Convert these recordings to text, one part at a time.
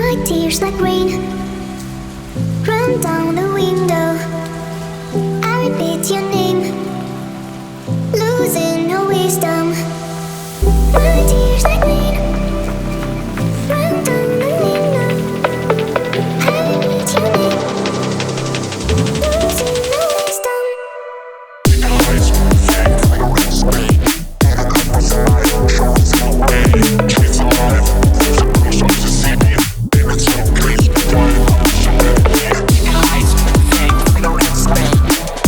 My tears like rain run down the window. I repeat your name, losing no wisdom. My tears like rain run down the window. I repeat your name, losing no wisdom. Eyes fake like a red spade, and a couple side shows no way. Trees alive, there's a bruise on the city. It's so crazy, why I'm so happy. Eyes fake like a red spade,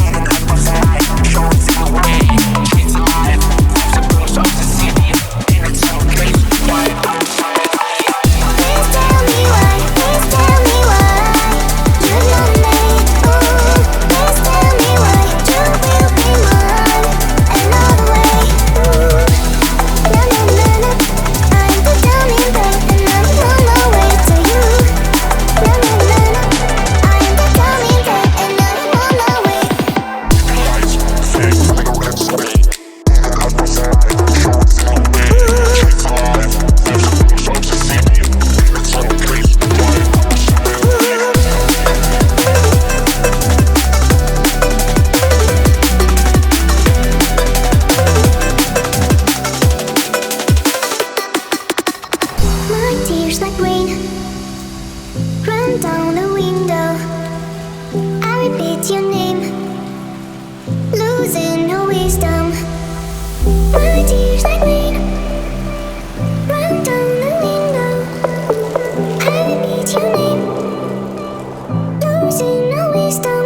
and a couple side shows no way. Trees alive, there's a bruise on the city. It's so crazy, why I'm so happy. Please tell me why, please tell me why you love me. Ooh, please tell me why you will be mine another way. Ooh, na na na na, I'm the down in bed and I'm on my way to you. Na na na na, I'm the down in bed and I'm on my way. Eyes fake like a red spade, and a couple side shows no way. Trees alive, there's a bruise on the city. It's so crazy, why I'm so happy. My tears like rain run down the window. I repeat your name, losing no wisdom. My tears like rain run down the window. I repeat your name, losing no wisdom.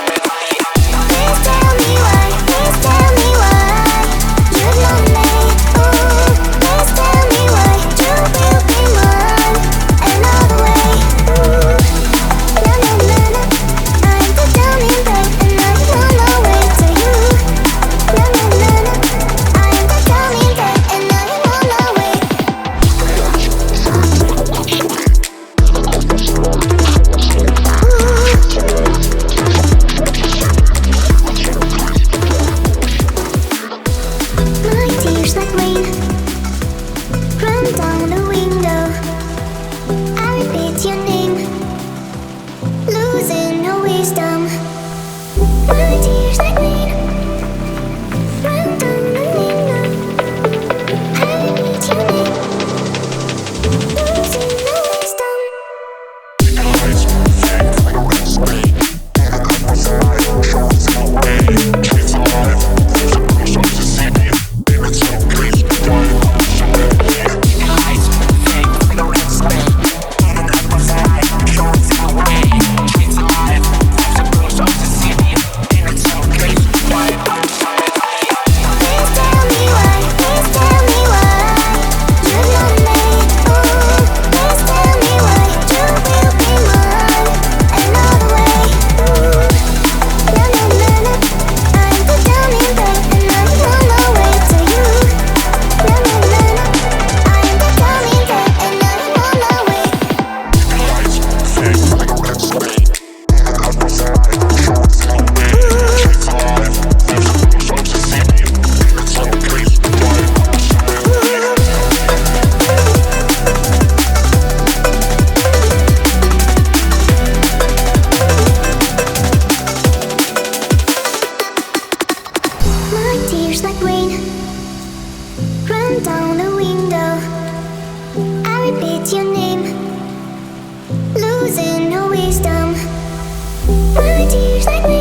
Please tell me why, please tell me why you love me. Ooh, please tell me why you will be mine another way. Ooh, na na na na, I'm the down in bed and I'm on my way to you. Na na na na, I'm the down in bed and I'm on my way. My tears like rain run down the window. I repeat your name, losing no wisdom. My tears like rain run down the window. I repeat your name, losing no wisdom. Eyes fake like a red spade, and a couple side shows no way. Trees alive, there's a bruise on the city. It's so crazy, why I'm so happy. Eyes fake like a red spade, and a couple side shows no way. Trees alive, there's a bruise on the city. It's so crazy, why I'm so happy. Please tell me why, please tell me why you love me. Ooh, please tell me why you will be mine another way. Ooh, na na na na, I'm the down in bed and I'm on my way to you. Na na na na, I'm the down in bed and I'm on my way. Eyes fake like a red spade, and a couple side shows no way. Trees alive, there's a bruise on the city. It's so crazy, why I'm so happy. My tears like rain run down the window. I repeat your name, losing no wisdom. My tears like rain